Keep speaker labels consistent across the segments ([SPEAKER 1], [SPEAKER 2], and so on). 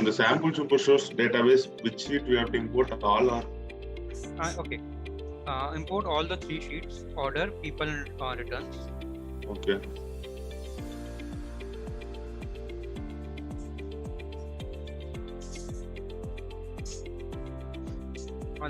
[SPEAKER 1] the sample supersource database, which sheet we have to import all or?
[SPEAKER 2] Okay. Import all the 3 sheets: order, people, returns.
[SPEAKER 1] Okay.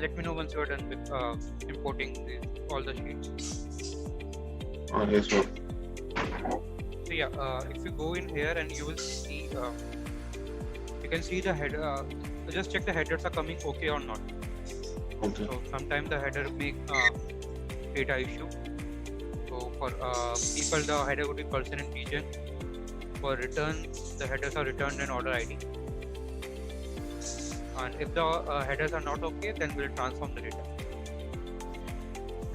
[SPEAKER 2] Let me know once you are done with importing all the sheets.
[SPEAKER 1] Yes, sir.
[SPEAKER 2] So yeah, if you go in here and you will see, you can see the header. Just check the headers are coming okay or not.
[SPEAKER 1] Okay.
[SPEAKER 2] So sometimes the header make data issue. So for people, the header would be person and region. For return, the headers are returned and order ID. And if the headers are not okay, then we'll transform the data.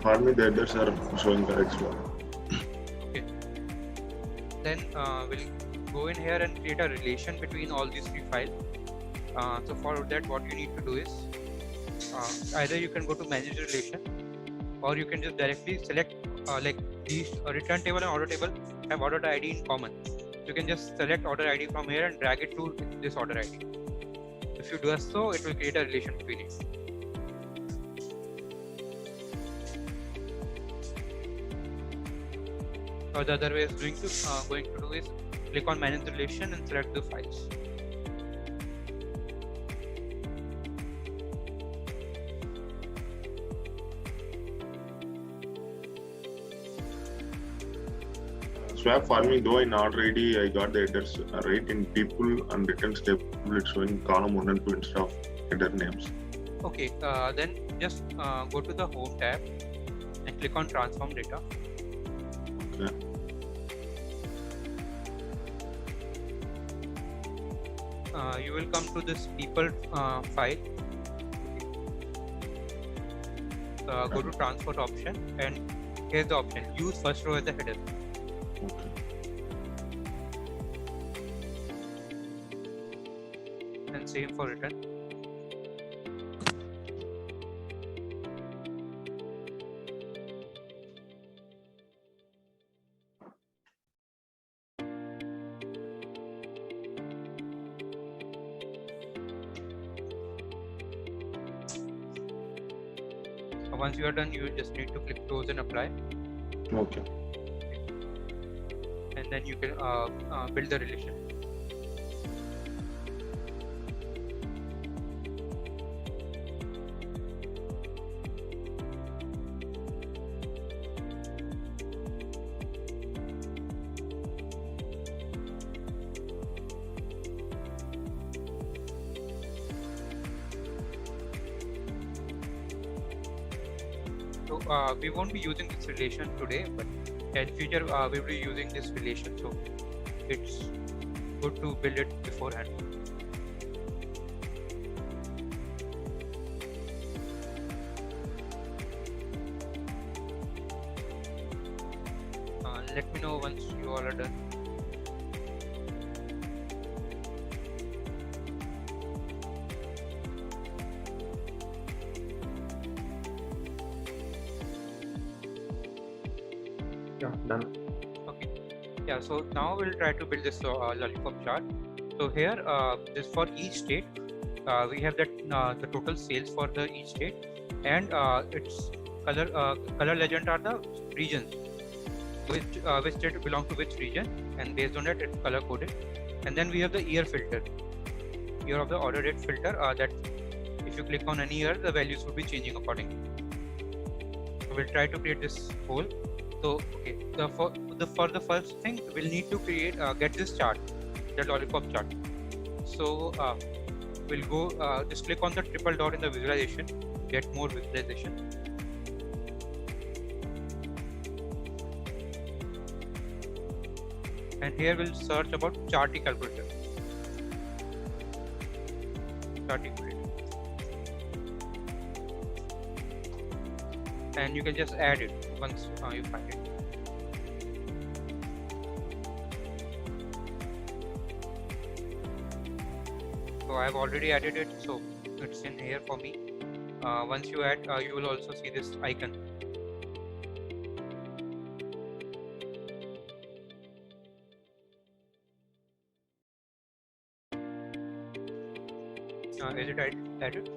[SPEAKER 1] For me, the headers are showing correct.
[SPEAKER 2] Okay. Then we'll go in here and create a relation between all these 3 files. So for that, what you need to do is either you can go to manage relation, or you can just directly select like these return table and order table have order ID in common. You can just select order ID from here and drag it to this order ID. If you do so, it will create a relation between it. Or the other way is going to do is click on manage relation and select the files.
[SPEAKER 1] Swap for me, though in order ID, I got the headers right in people and returns table. It's showing column 1 and 2 instead of header names.
[SPEAKER 2] Okay, then just go to the home tab and click on transform data.
[SPEAKER 1] Okay.
[SPEAKER 2] You will come to this people file. Go to transport option, and here's the option: use first row as the header.
[SPEAKER 1] Okay.
[SPEAKER 2] And same for return. Once you are done, you just need to click close and apply.
[SPEAKER 1] Okay.
[SPEAKER 2] And then you can build the relation. So we won't be using this relation today, but in future we will be using this relation. So it's good to build it beforehand. Let me know once you all are done.
[SPEAKER 3] Yeah, done.
[SPEAKER 2] Okay. Yeah. So now we'll try to build this lollipop chart. So here, this for each state, we have that the total sales for the each state, and its color legend are the regions, which state belong to which region, and based on that it's color coded. And then we have the year filter, year of the order date filter, that if you click on any year, the values will be changing accordingly. So we'll try to create this whole. So okay, for the first thing, we'll need to create get this chart, the lollipop chart. So we'll go just click on the triple dot in the visualization, get more visualization. And here we'll search about Charty calculator. Charty calculator. And you can just add it once you find it. So I've already added it, so it's in here for me. Once you add, you will also see this icon. is it added?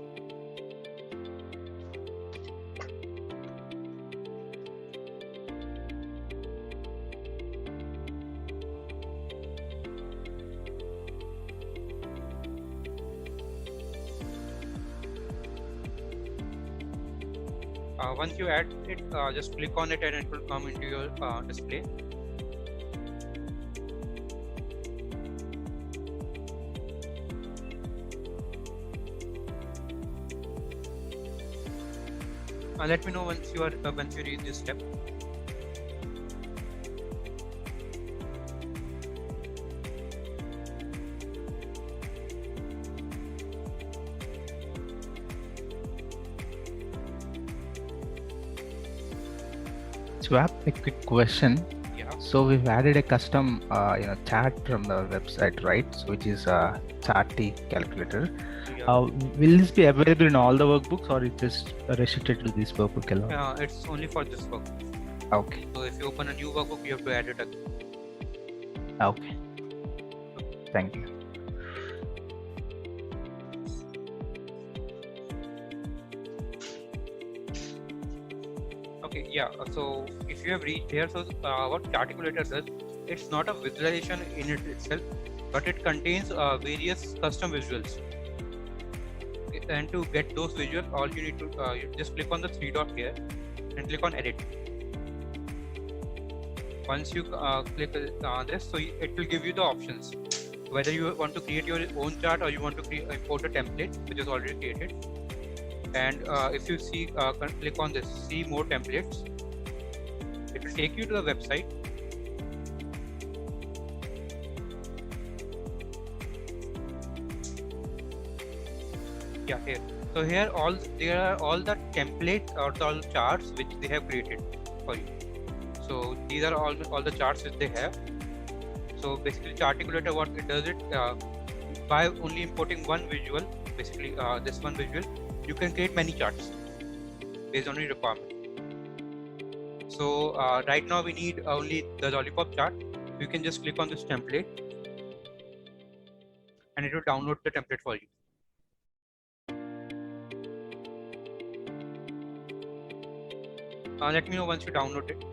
[SPEAKER 2] Once you add it, just click on it and it will come into your display. Let me know once you reach this step.
[SPEAKER 3] Swap, a quick question.
[SPEAKER 2] Yeah.
[SPEAKER 3] So we've added a custom chat from the website, right? So which is Charty calculator.
[SPEAKER 2] Yeah.
[SPEAKER 3] Will this be available in all the workbooks, or is just restricted to this workbook alone?
[SPEAKER 2] It's only for this workbook.
[SPEAKER 3] Okay.
[SPEAKER 2] So if you open a new workbook, you have to add it again.
[SPEAKER 3] Okay. Thank you.
[SPEAKER 2] Okay, yeah. So if you have reached here, so what Charticulator does, it's not a visualization in it itself, but it contains various custom visuals. And to get those visuals, all you need to you just click on the three dot here and click on edit. Once you click this, so it will give you the options, whether you want to create your own chart or you want to import a template which is already created. And if you see, click on this, see more templates. It will take you to the website. Yeah, here. So here there are all the templates or all charts which they have created for you. So these are all the charts which they have. So basically, Charticulator, what it does by only importing one visual, basically this one visual, you can create many charts based on your requirement. So right now we need only the lollipop chart. You can just click on this template and it will download the template for you. Let me know once you download it.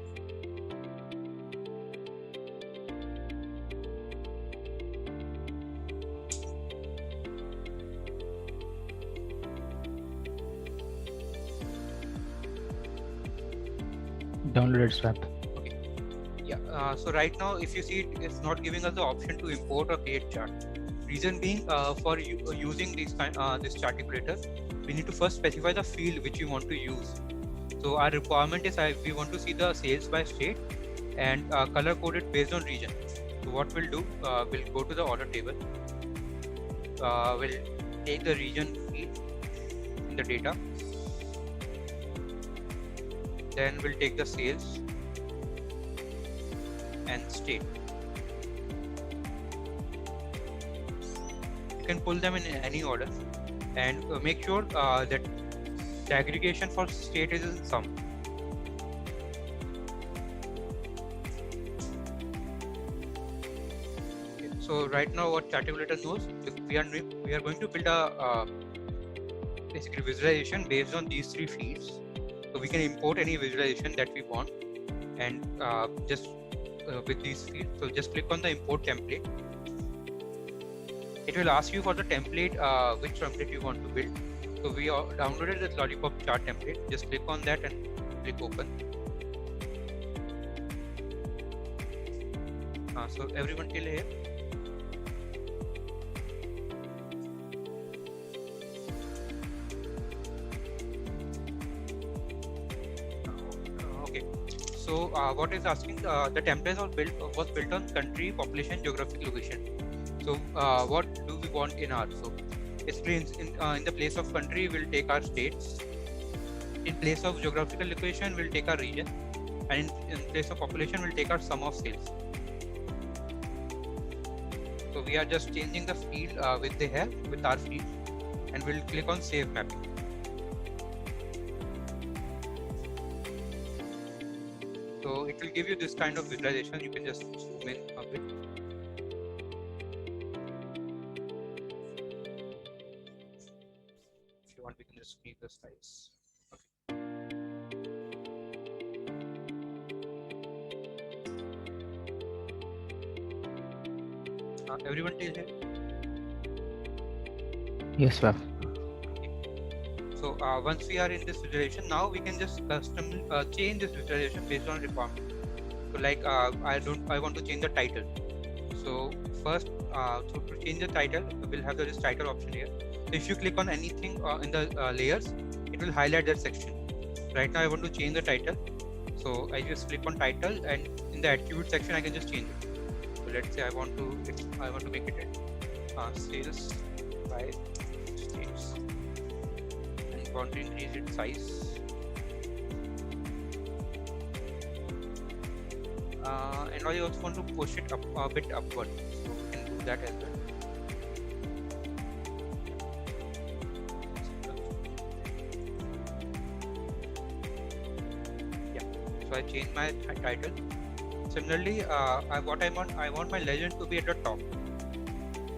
[SPEAKER 3] Downloaded Swap.
[SPEAKER 2] Okay. Yeah. So right now, if you see, it's not giving us the option to import or create chart. Reason being, for using this Charticulator, we need to first specify the field which we want to use. So our requirement is we want to see the sales by state and color coded based on region. So what we'll do, we'll go to the order table. We'll take the region field in the data. Then we'll take the sales and state. You can pull them in any order and make sure that the aggregation for state is in sum. Okay, so right now what Charticulator knows, we are going to build a basically visualization based on these three fields. So we can import any visualization that we want and just with these fields. So just click on the import template. It will ask you for the template, which template you want to build. So we downloaded the lollipop chart template. Just click on that and click open. So everyone till here. Okay. So what is asking? The template was built on country, population, geographic location. So what do we want in ours? So basically in the place of country, we'll take our states. In place of geographical location, we'll take our region. And in place of population, we'll take our sum of sales. So we are just changing the field which they have with our field, and we'll click on save mapping. So it will give you this kind of visualization. You can just zoom in a bit. you want, we can just make the size. Everyone till here?
[SPEAKER 3] Yes, ma'am.
[SPEAKER 2] So once we are in this visualization, now we can just custom change this visualization based on requirement. So like I want to change the title. So first, so to change the title, we'll have this title option here. So if you click on anything in the layers, it will highlight that section. Right now I want to change the title. So I just click on title, and in the attribute section I can just change it. So let's say I want to make it sales by states, and want to increase its size. And I also want to push it up a bit upward, so we can do that as well. Yeah, so I changed my title. Similarly, I want my legend to be at the top,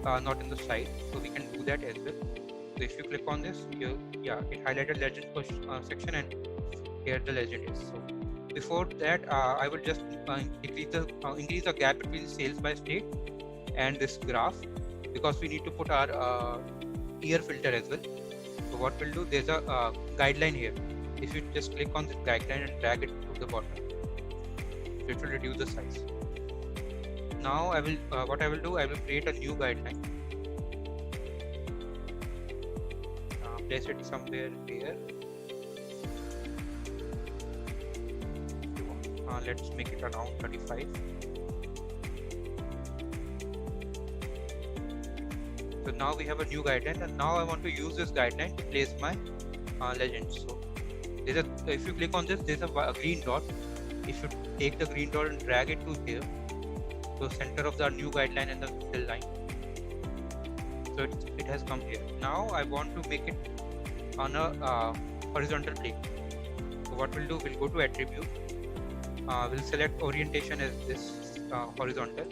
[SPEAKER 2] not in the side, so we can do that as well. So if you click on this, it highlighted legend push section, and here the legend is. So before that, I will just increase the gap between sales by state and this graph, because we need to put our year filter as well. So what we'll do, there's a guideline here. If you just click on this guideline and drag it to the bottom, it will reduce the size. Now what I will do, I will create a new guideline. Place it somewhere here. Let's make it around 35. So now we have a new guideline, and now I want to use this guideline to place my legend. So if you click on this, there's a green dot. If you take the green dot and drag it to here, so center of the new guideline and the fill line, so it has come here. Now I want to make it on a horizontal plane. So what we'll do, we'll go to attribute. We'll select orientation as this horizontal,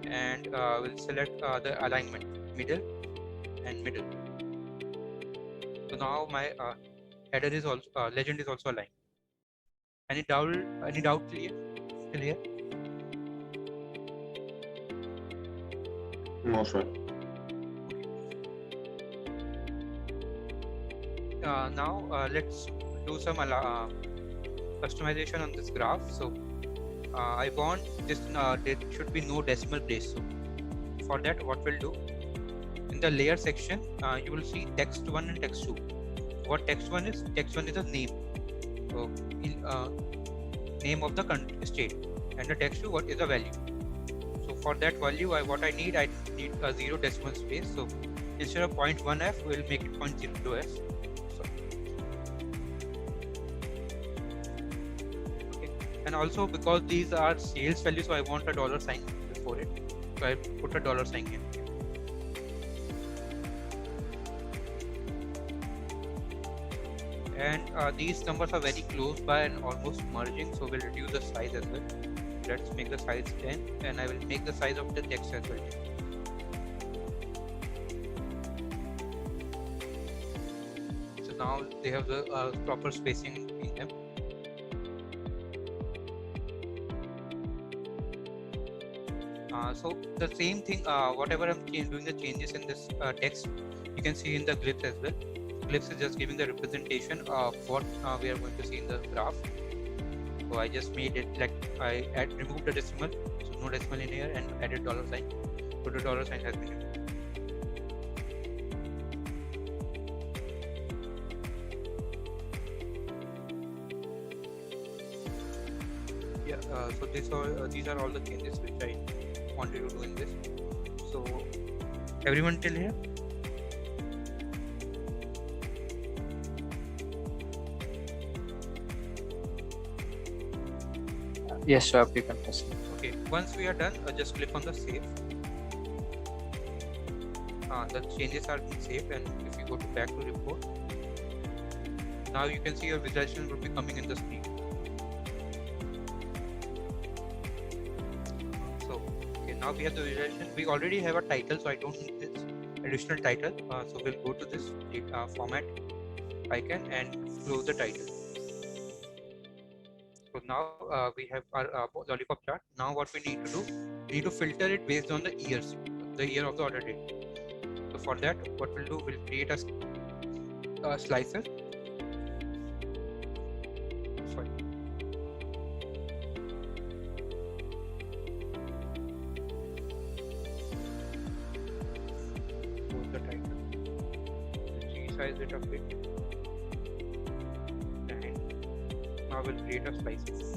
[SPEAKER 2] and we'll select the alignment middle and middle. So now my header is also legend is also aligned. Any doubt clear till here?
[SPEAKER 1] No, sir.
[SPEAKER 2] Now let's do some customization on this graph. So I want this there should be no decimal place. So for that, what we'll do, in the layer section, you will see text 1 and text 2. What text 1 is? Text 1 is a name. So name of the state, and the text 2 what is the value. So for that value, I need a 0 decimal space. So instead of 0.1f, we'll make it 0.0f. And also, because these are sales values, so I want a dollar sign before it. So I put a dollar sign here. And these numbers are very close by and almost merging, so we'll reduce the size as well. Let's make the size 10, and I will make the size of the text as well. So now they have the proper spacing in them. So the same thing, whatever I'm doing the changes in this text, you can see in the glyphs as well. Glyphs is just giving the representation of what we are going to see in the graph. So I just made it like I removed the decimal, so no decimal in here, and added dollar sign. So the dollar sign has been removed. Yeah. So these are all the changes which I wanted to do in this. So everyone till here?
[SPEAKER 4] Yes, sir, you can proceed.
[SPEAKER 2] Okay, once we are done, just click on the save. The changes are being saved, and if you go to back to report, now you can see your visualization will be coming in the screen. So okay, now we have the visualization. We already have a title, so I don't need this additional title. So we'll go to this data. format icon and close the title. So now we have our lollipop chart. Now what we need to do, we need to filter it based on the years, the year of the order date. So for that, what we'll do, we'll create a slicer. Sorry. Close the title. Resize it a bit. Now we'll create a slicer. So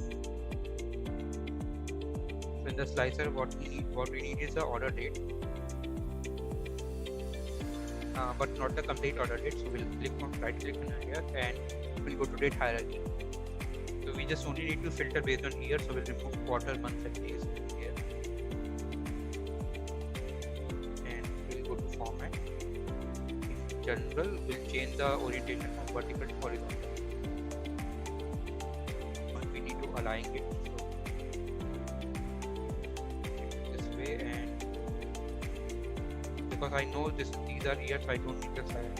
[SPEAKER 2] in the slicer, what we need is the order date, but not the complete order date. So we'll right click on here and we'll go to date hierarchy. So we just only need to filter based on year. So we'll remove quarter, months, and days here, and we'll go to format. In general, we'll change the orientation from vertical to horizontal. Align it so this way, and because I know these are years, I don't need the size.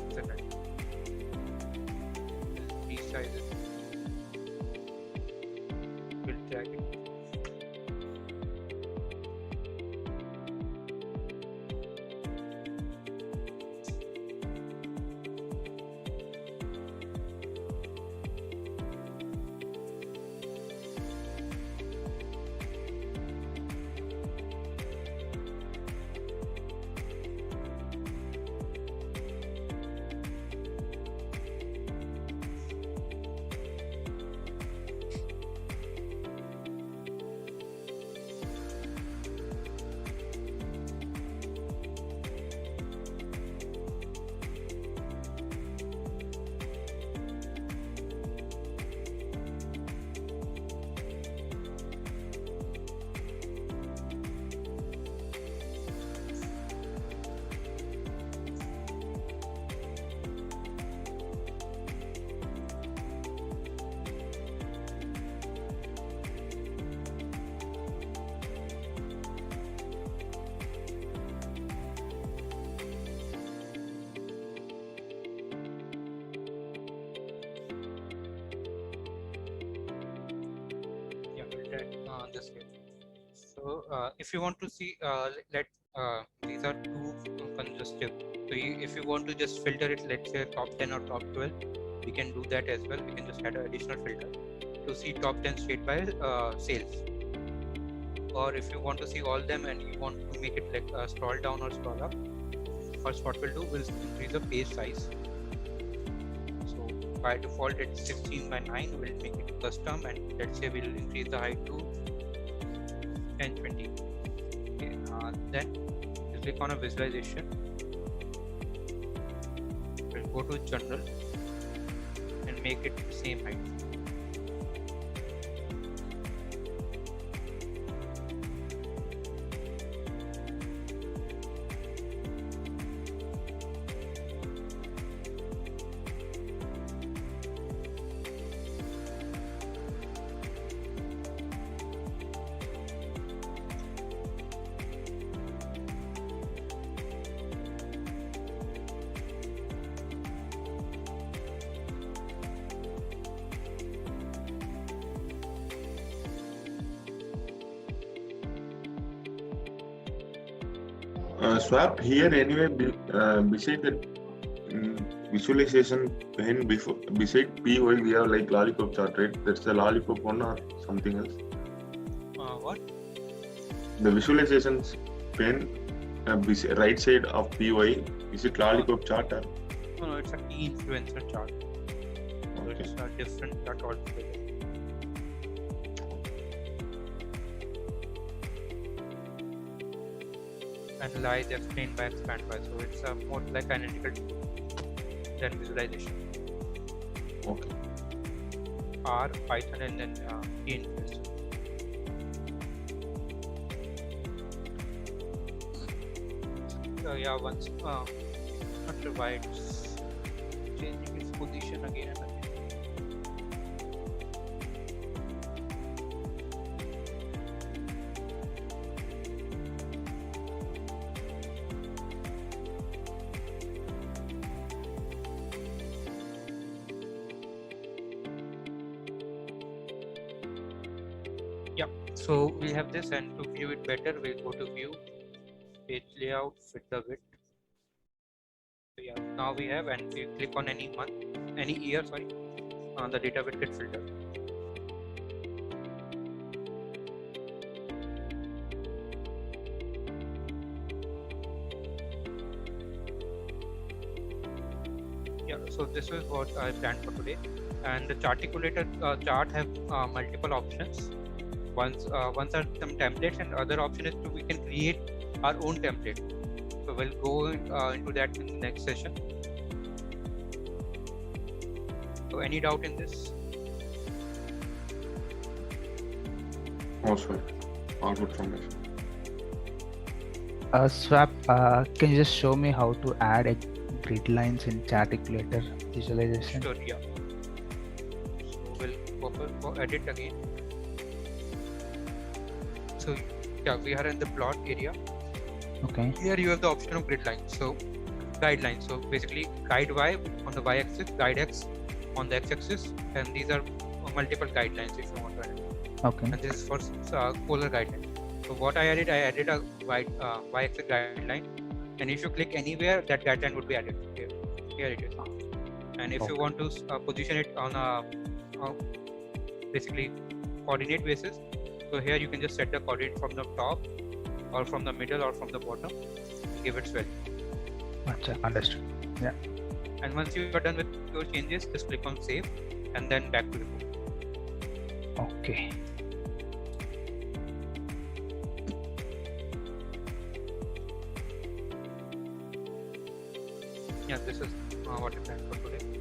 [SPEAKER 2] Resize it. We'll drag it. This way. So if you want to see, these are too congestive. So if you want to just filter it, let's say top 10 or top 12, we can do that as well. We can just add an additional filter to see top 10 state by sales. Or if you want to see all them and you want to make it like scroll down or scroll up, first what we'll do, we'll increase the page size. So by default it's 16 by 9. We'll make it custom, and let's say we'll increase the height to 1020. Okay, then we'll click on a visualization. We'll go to general and make it the same height.
[SPEAKER 1] Swap here anyway, beside that visualization pane, beside PY we have like lollipop chart, right? That's the lollipop one or something else?
[SPEAKER 2] What?
[SPEAKER 1] The visualizations pane, right side of PY, is it lollipop chart or?
[SPEAKER 2] No, it's a key influencer chart. So
[SPEAKER 1] Okay.
[SPEAKER 2] it's a different chart altogether. Analyze, explain by, expand by. So it's more like analytical than visualization.
[SPEAKER 1] Okay.
[SPEAKER 2] R, Python, and then key influencer. Yeah, once not sure why it's changing its position again and again. So we have this, and to view it better, we'll go to view, page layout, fit the width. So yeah, now we have, and we click on any month, any year, sorry, the data will get filtered. Yeah, so this is what I planned for today, and the Charticulator chart have multiple options. Once are some templates, and other option is we can create our own template. So we'll go into that in the next session. So any doubt in this?
[SPEAKER 1] Oh, sorry. All good from this.
[SPEAKER 3] Swap, can you just show me how to add a grid lines in Charticulator visualization?
[SPEAKER 2] Sure, yeah. So we'll go for edit again. So yeah, we are in the plot area.
[SPEAKER 3] Okay.
[SPEAKER 2] Here you have the option of grid lines. So guidelines. So basically guide Y on the Y-axis, guide X on the X-axis, and these are multiple guidelines if you want to add.
[SPEAKER 3] Okay.
[SPEAKER 2] And this is for polar guideline. So what I added a Y-axis guideline, and if you click anywhere, that guideline would be added here. Here it is. And if you want to position it on a basically coordinate basis, so here you can just set the coordinate from the top, or from the middle, or from the bottom. Give it value.
[SPEAKER 3] Gotcha. Understood. Yeah.
[SPEAKER 2] And once you are done with your changes, just click on save, and then back to the code.
[SPEAKER 3] Okay.
[SPEAKER 2] Yeah, this is what I planned for today.